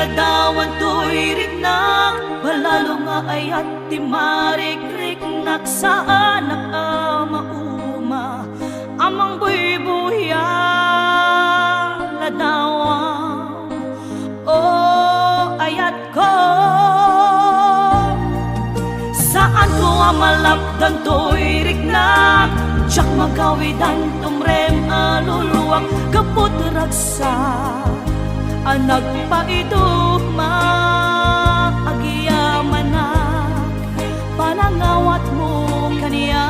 iladawan to'y riknak, palalo nga ayat ti marikrik-nak saan nakamauma. Amang buy-buya ladawan, o ayat ko. Saan ko amalapdan to'y riknak, tiyak magawidan tumrem aluluwak, kaput ragsa anak paiduma agiyaman na panangawat mo kaniya.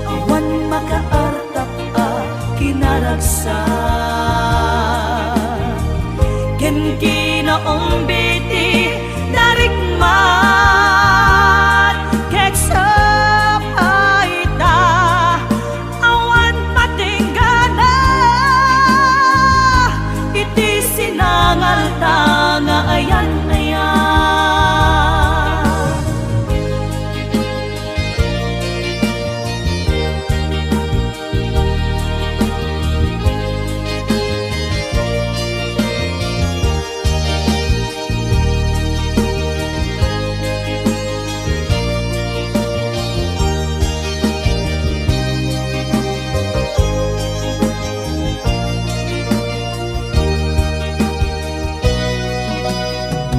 Awan makaartap kinaragsa ken kinaong biti narikmat keksa tanga ayan ayan.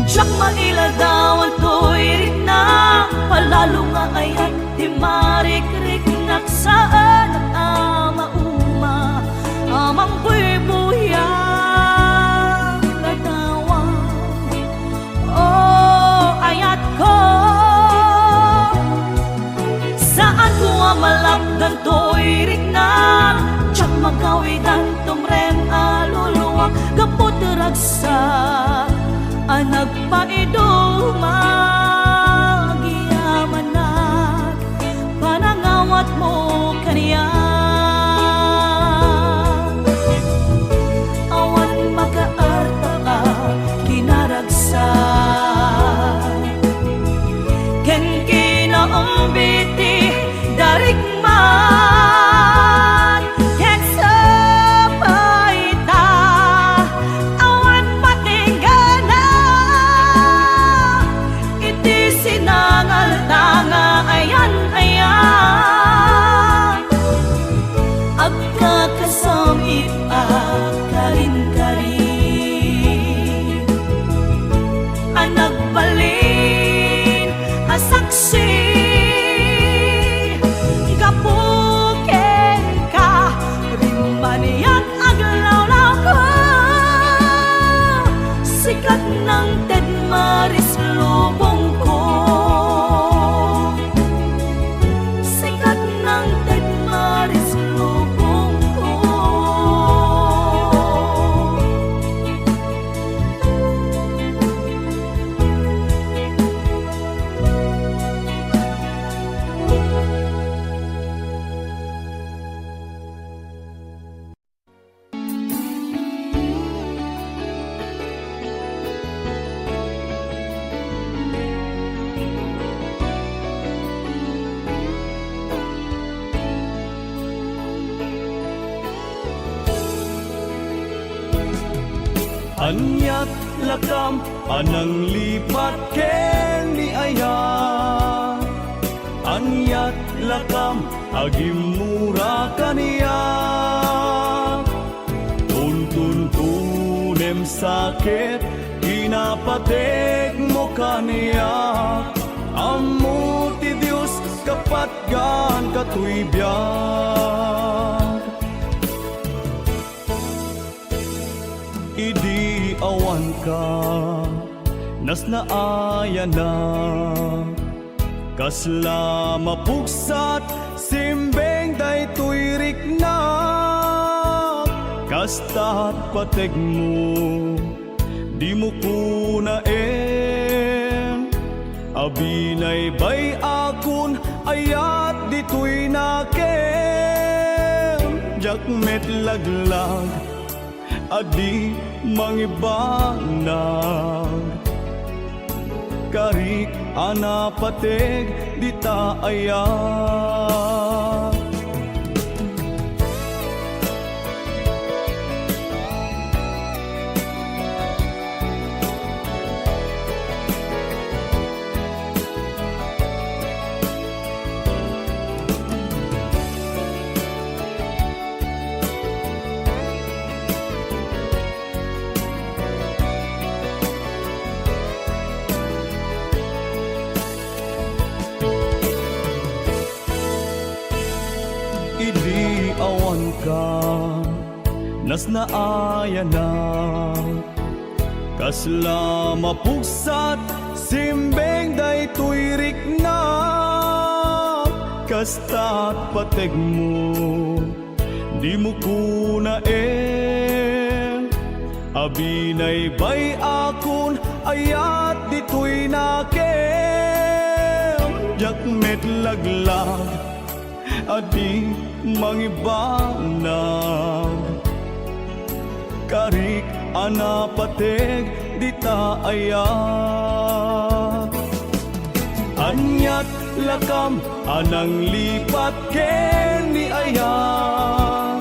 Siyak mailadawan to'y riknak, palalo nga ayat di marikrik-nak saan nakamauma. Amang buy-buya ladawan, o ayat ko. Saan ko amalapdan to'y riknak, tiyak magawidan tumrem aluluwak, kaput ragsa anak paiduma giyamanag panangawat mo kaniya. Awan makaarta ka kinaragsa ken kinaong biti darikmat heksa paita. Awan patinggana iti sinangal tanga ayan ayan. Agkakasamit karin-karin anak balin asaksi gapuken ka rimaniyak aglawlaw ko. Sikat ng Ted Maris lubong ko, sikat ng Ted Maris lubong ko. Anyat lakam anang lipat ken ni ayat, anyat lakam agimura kaniya. Tuntun-tunem sakit inapatek mo kaniya. Amo ti Dios kapatgan katuibyan. Idi awan ka nas naaya na kasla mapuksat simbeng daytoy riknak. Kastat pateg mo di mo kunaen, abinay bay akon ayat ditoy naken. Jakmet laglag adi mangibanag, karik anapateg dita ayat. idi awan ka nas naaya na kasla mapugsat simbeng day tuyrik na kasta't pateg mo di mo kunaen abinay bay akon ayat dito'y nakem yakmet laglag adi mangibanag karik anapateg dita ayat anyat lakam anang lipat ken ni ayat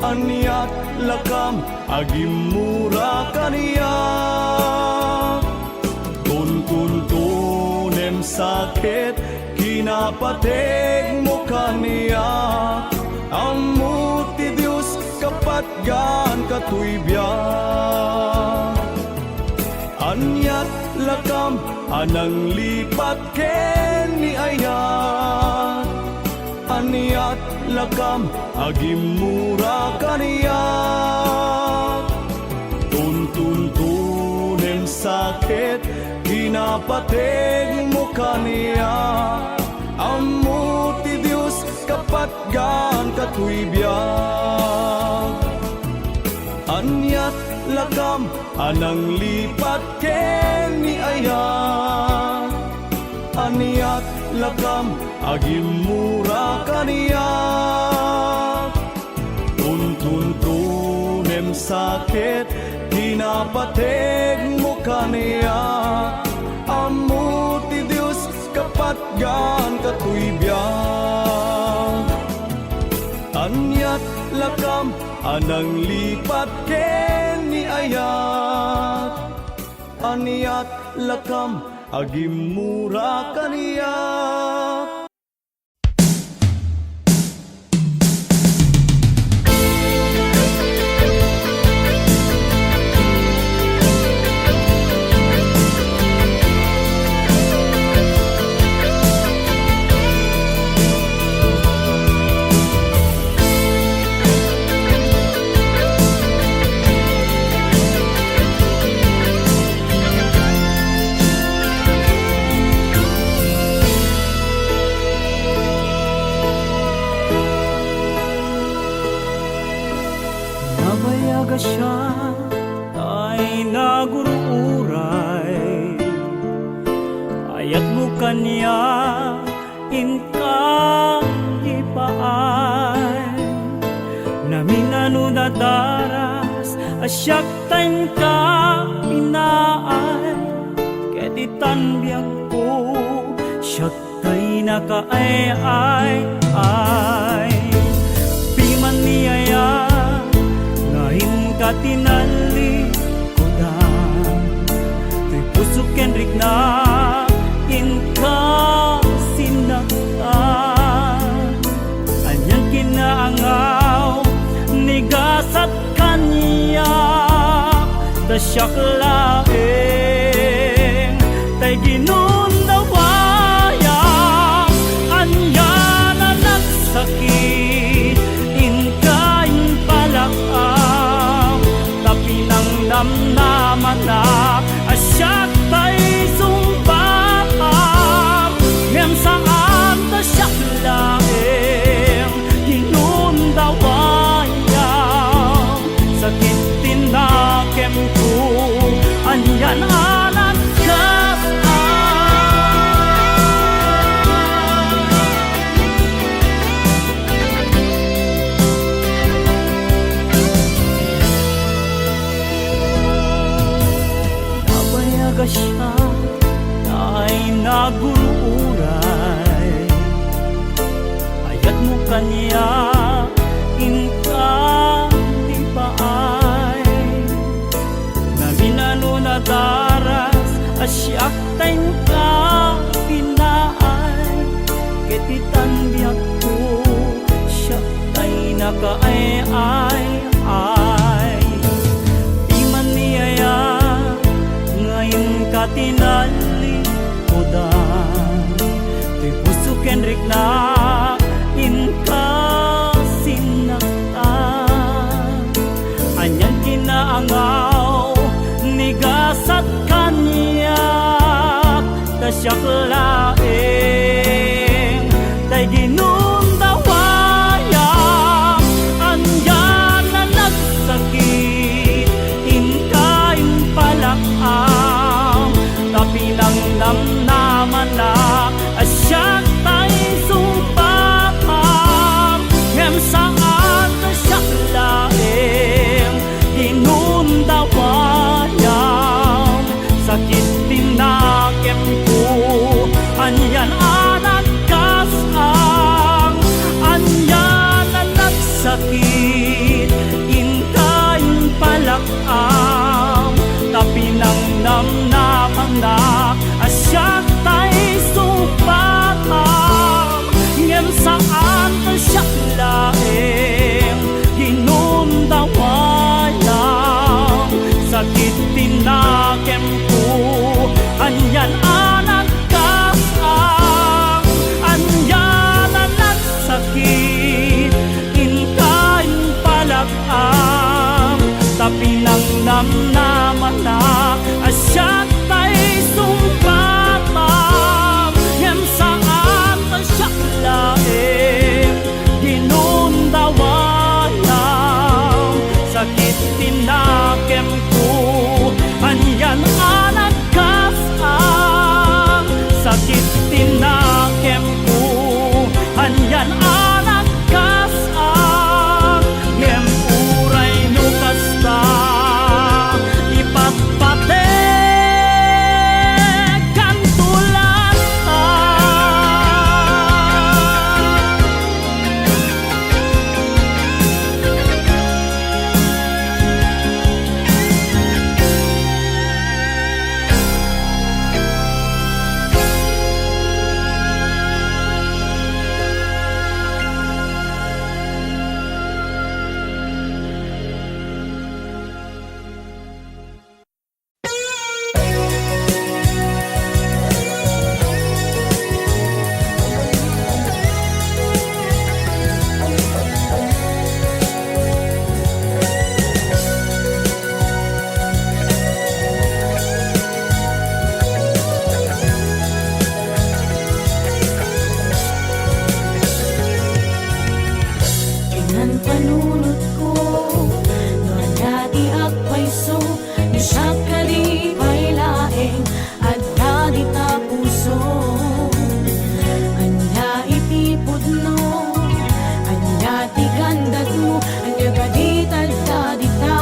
anyat lakam agimura kaniya tuntunem sakit kinapateg mo kaniya amut ti Diyos kapatgan katuybyan anyat lakam anang lipat ken ni ayat anyat lakam agimura kaniya tuntunem sakit kinapateg mo kaniya amut ti Diyos kapatgan katuybyan anyat lakam anang lipat ken ni ayat anyat lakam agimura kaniya tuntunem sakit kinapateg mo kaniya amut ti Diyos kapatgan katuybyan anyat lakam anang lipat ken ni ayat anyat lakam agimura kaniya Nabayaga siya ay nagururay ayat mo kanya inka ipaay naminano na daras asyak time ka inaay keditan biyag ko syak tay nakaay ay piman niyaya katinali ko da tuy pusok kenrik na inka sinaktan anyang kinaangaw nigasat kanya da siyak laeng tay ginundawayang anya na nagsakit inka impalak namnaman na asyak tay sumpaham ngem saan ta siyak laeng hinundawayang sakit tinakem ko anyan anak siya ay nagururay ayat mo kanya inka di paay naminano na daras asyak tayong ka pinaay ketitan biyak ko siyak tay nakaay ay iman niyaya katinali ko da tuy puso kenrik na inka Anyan anak kasang anyanan at sakit inkain palagam tapi nang namnaman na asya tay sumpatam yam saan asyak laim ginundawayam sakit tinakem ko anyan anak kasang sakit tinakem ko anyan anak kasang yem uray no kasta ipatpatek kan panunod ko no dati agpaiso ni siya kali pailaeng at dadi ta puso anya itipod no anya ti gandat mo anya kaditad dadi ta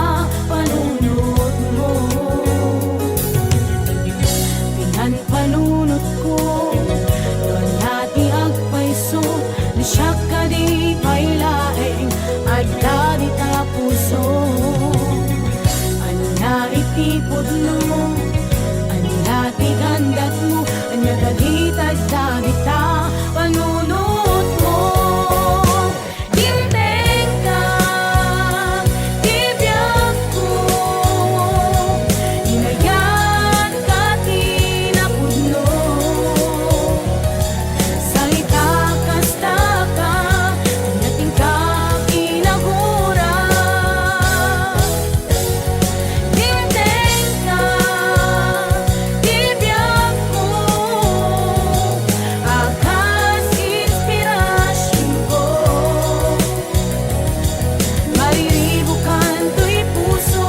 panunod mo pinan panunod ko no dati agpaiso ni siya kali pailaeng adda di ta puso anya itipod mo anya tigandat mo anya kaditad di ta panunod mo dimteng ka tibiyag ko inayan ka tinapudno sa itakasta ka nating ka kinagura dimteng ka tibiyag ko akas inspirasyon ko mariribukan to'y puso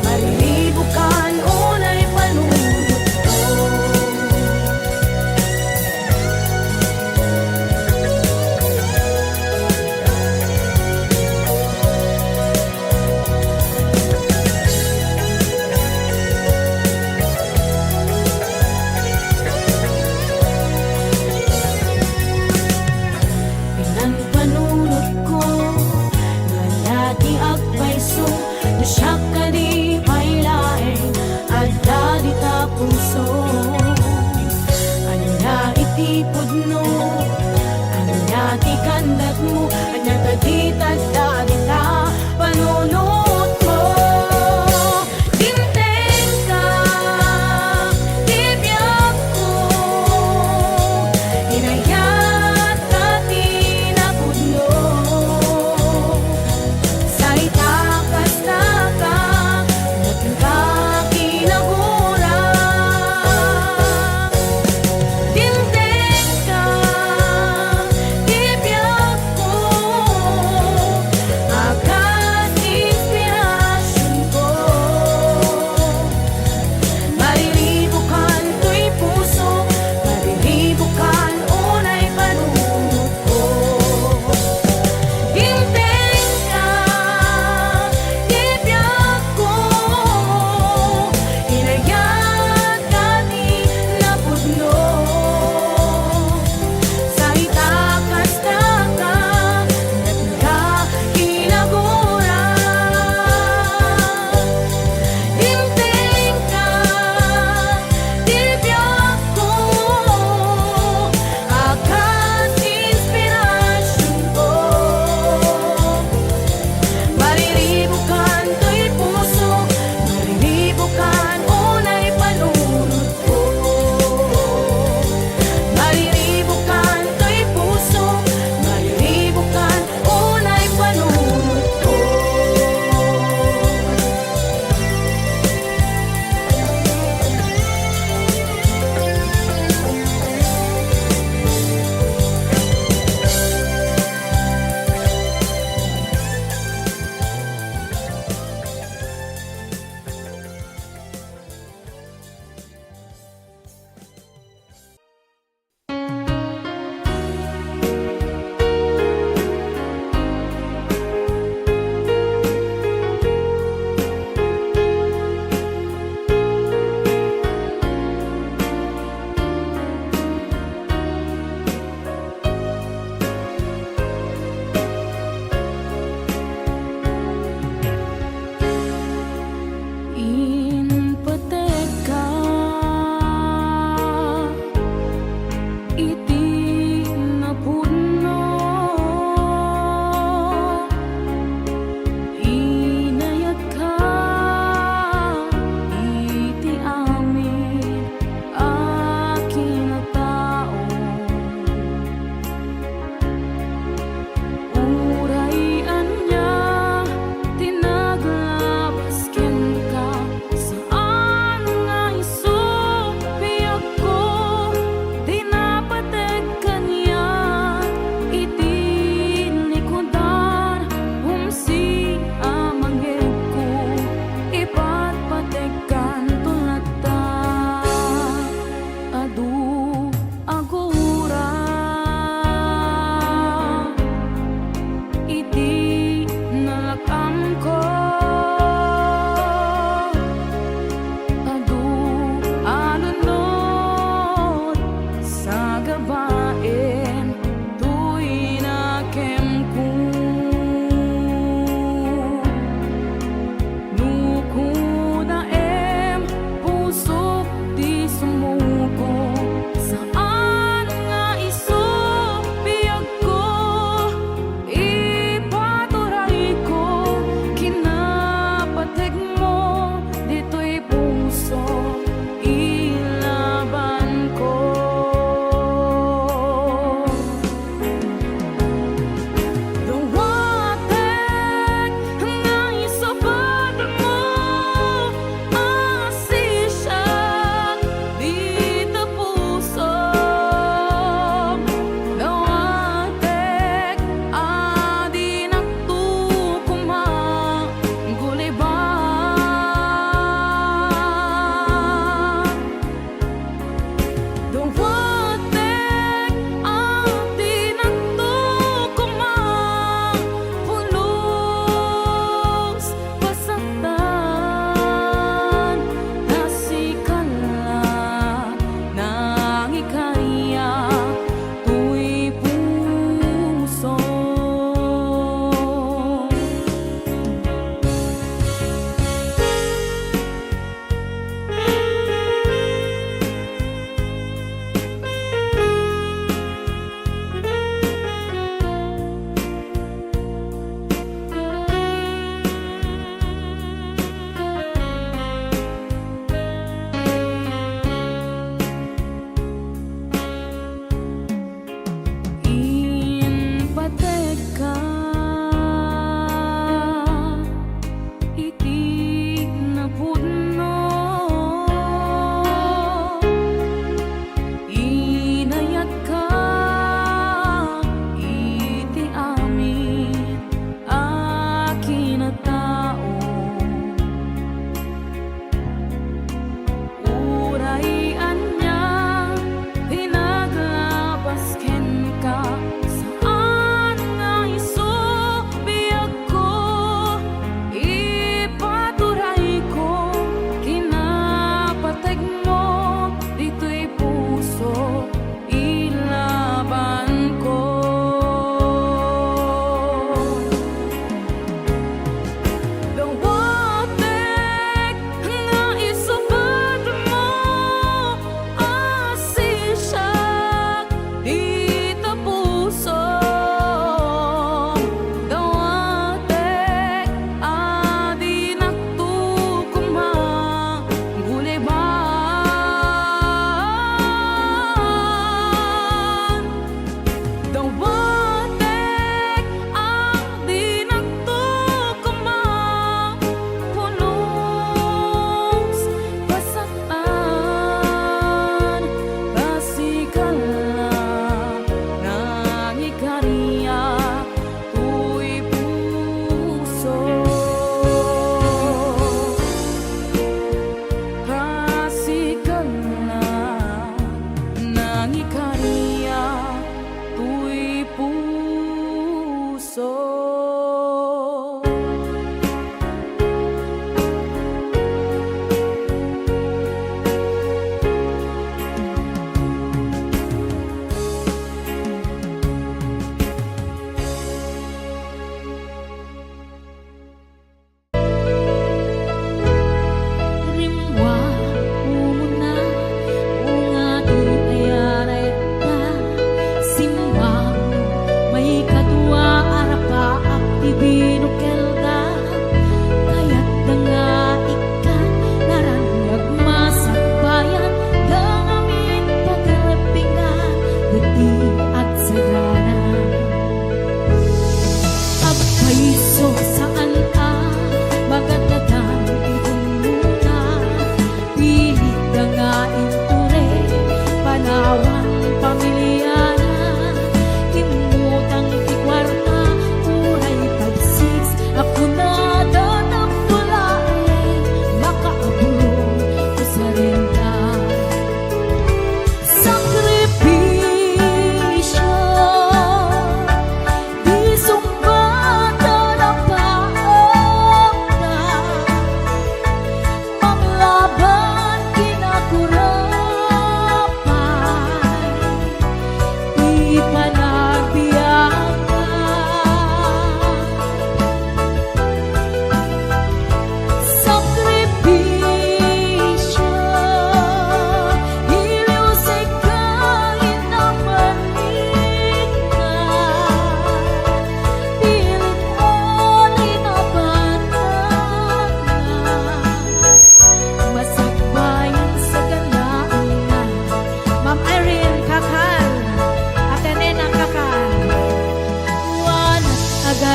mariribukan unay panunod ko pinan panunod ko nga dati agpaiso na siya kadi pailaeng adda di ta puso anya itipod no anya tikandat mo anya kaditad di ta panunod mo dimteng ka tibiyag ko inayat ka tinapudno sa itakasta ka nating ka kinagura dimteng ka tibiyag ko akas inspirasyon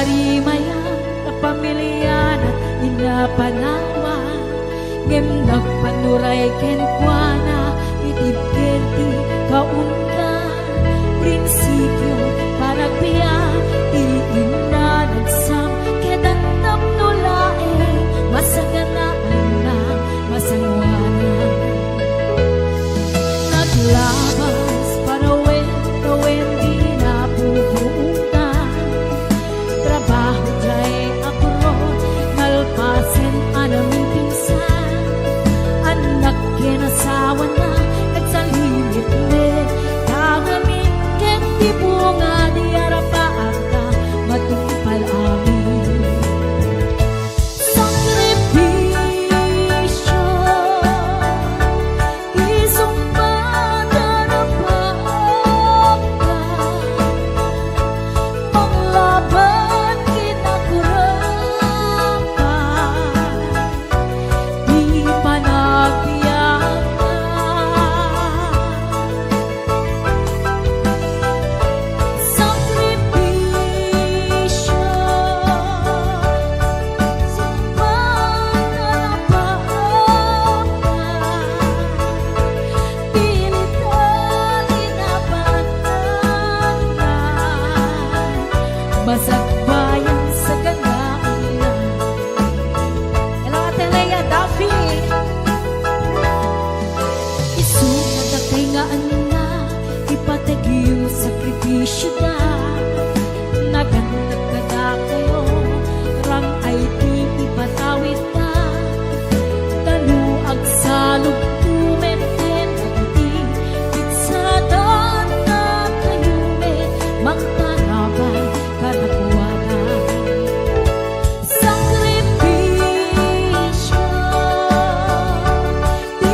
Narimaya kapamilyan at inapanawan ngem nagpanuray ken kuana itibkenti kaundan prinsipyo panagbiya ti inna nagsam kedan tapnulae masaganaan na masangwanan naglabas parawin di napupuntan trabaho jay abroad nalpasen anaming pinsan anak kinasawa na nagsalimit me tangamin ken di bunga di arapaan ka matumpal amin sakripisyo isumpatan ang panglaban kinakurapan di panagbiyakan sakripisyo sumpatan ang pilitan inapatan basag bayan sa ganaan. Hello, Ate Lea Duffy. Isukat na kay nga na ipatagyo sakripisyo da nagantag ka da kayo ram ay di ipatawid na taluag sa lugtumen ken agdi itsadan na kayo me magtanaban kanapuwanan sakripisyo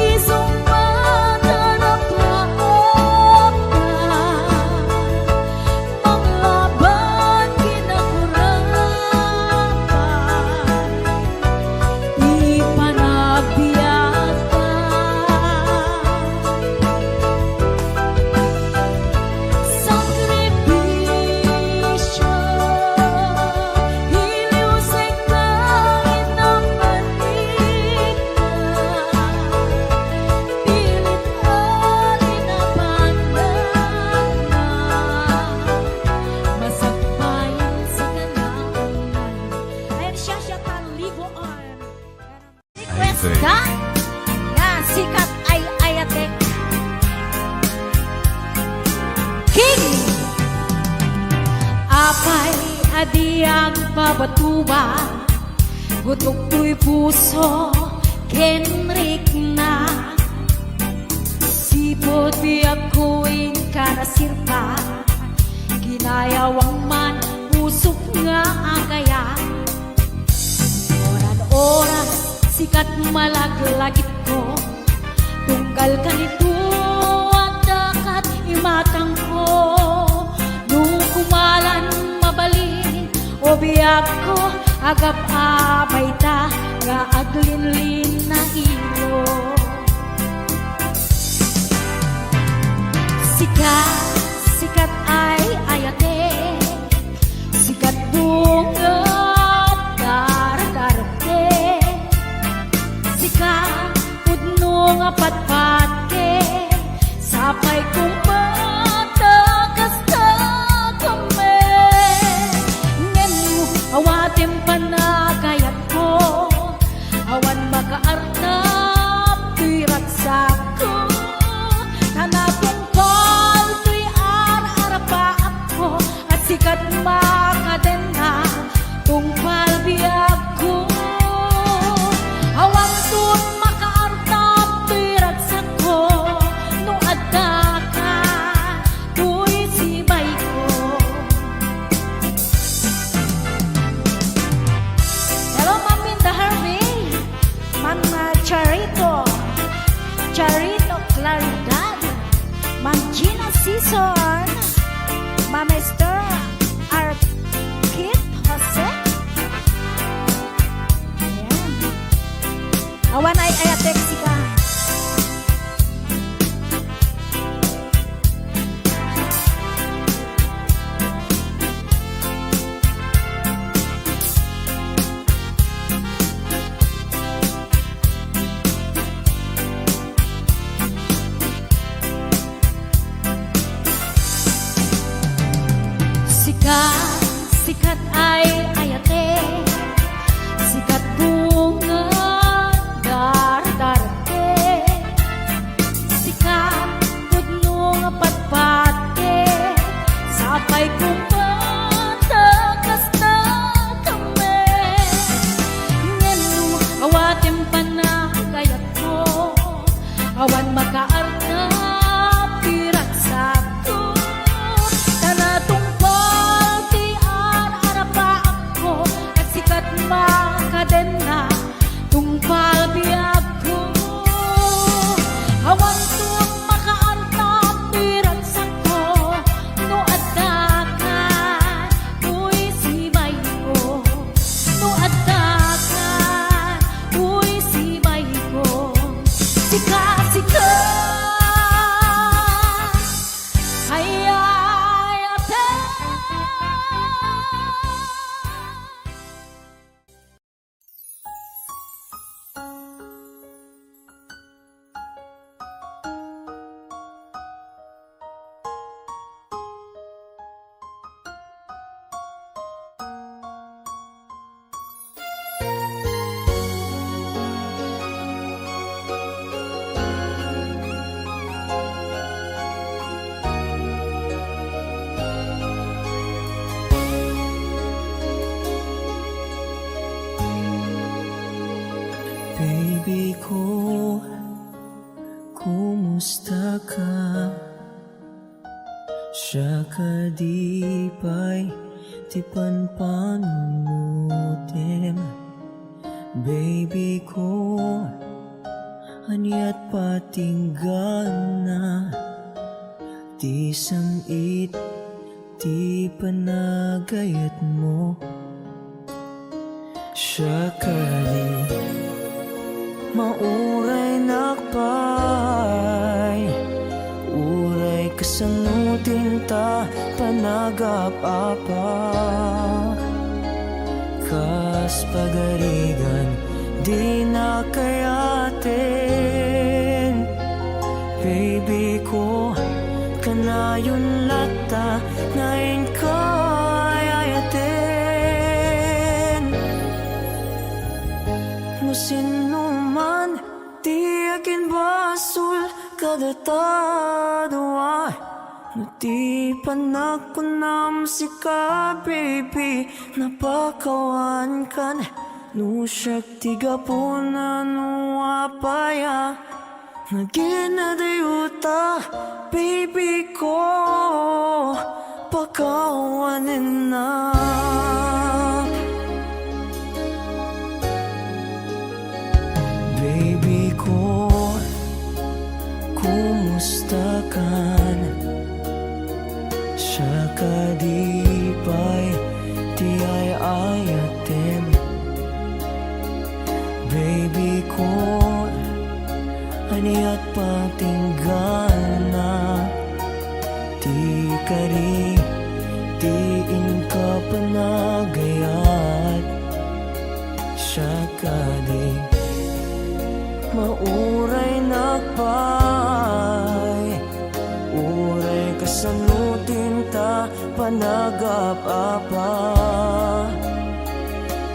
isumpatan ang manglaban kinakurapan ipanagbiyakan sakripisyo hiliusay kain ng manika pilit alin na pandanan masagbayan sa kanaunan ayun siya talibuan request ka nga sikat ay ayatek King apay adiyang pabatuba gutok tuy puso kenrik na sipot biyak kuin kanasirpa ginayawang man pusok nga agaya oras sikat malaglagit ko tunggal ka nito at dakat imatang ko nung kumalan mabalin o biyak ko agap abay ta nga aglinlin na ilo sikat ay ayate sikat bunga daragarte sikat pudno nga patpat ke sapay kumata kasta kame ngenu awatem panagayat ko awan makaarnap tuy raksak ko tanapong kol tuy ar-arapaap ko at sikat makadena tungpal biag ko awang tun makaartap tuy raksak ko no adda ka tuy sibay ko hello Ma'am Minda Harvey Ma'am Charito Claridad Ma'am Gina Sison Ma'am Esther Arkit Jose Siya kadipay ti panpanutem baby ko aniat patinggana ti samit ti panagayat mo siya kadi mauray nakpay uray kasanutin ta panagap-apa kas pagarigan di na kayatin baby ko kanayon lata ngayon kayayatin musino man di akin basul kadatadoa nuti panagkunam si ka baby napakawan kan nu syakti gapuna nu apaya naginadayuta baby ko pakawanin na baby ko kumusta kan siya kadipay ti ay ayatem baby ko aniat patinggana ti kari ti inka panagayat siya kadi mauray nakpay uray kasanutin ta panagap-apa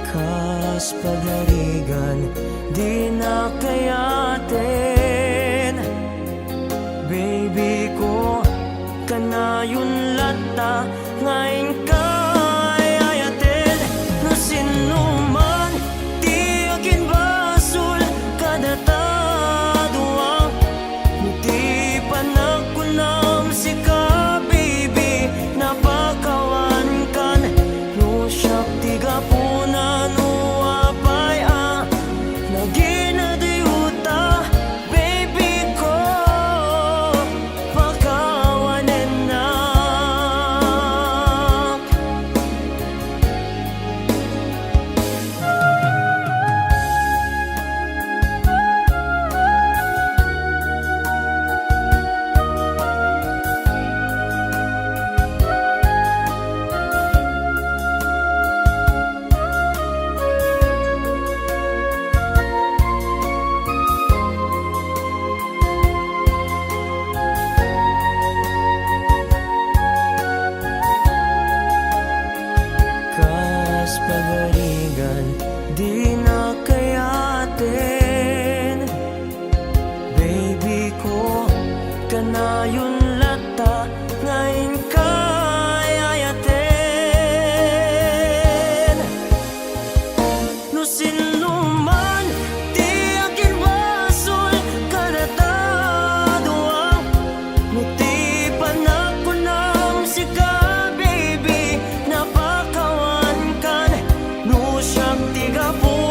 kas pagarigan di na kayatin baby ko kanayon lata ngayon kayayatin no sinuman di akin basul kadataduang di panagkunam si ka baby napakawan kan no syakti gapuna no apay naginadayuta baby ko pakawanin na kas pagarigan di na kayatin baby ko kanayon lata ngayon kayayatin no sinuman di akin basul kadatadoang no ti panagkunam si ka baby napakawan kan no syakti gapuna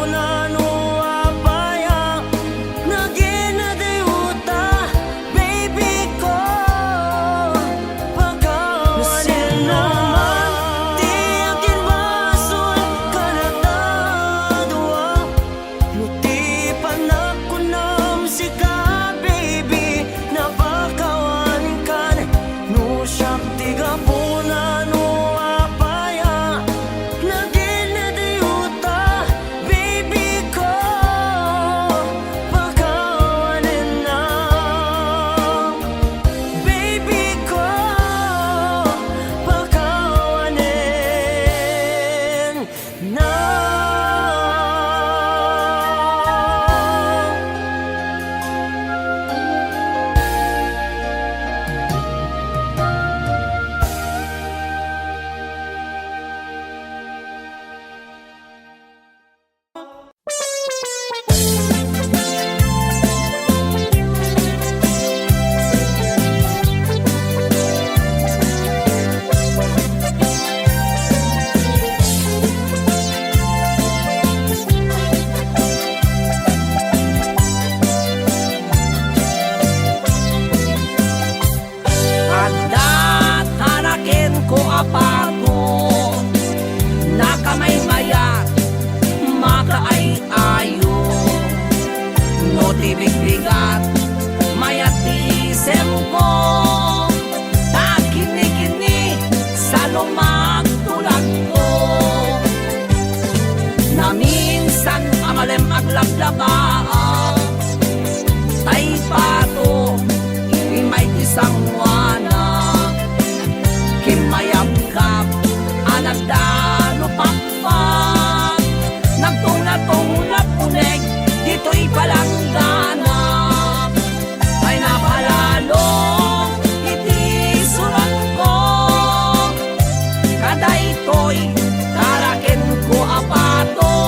lablabaan. Tay pato, may isang wana, kimayap-kap, anagdano pakpak, nagtunatong na punig, dito'y palanggana. Ay napalalo, iti surat ko, kaday to'y tarakin ko apato.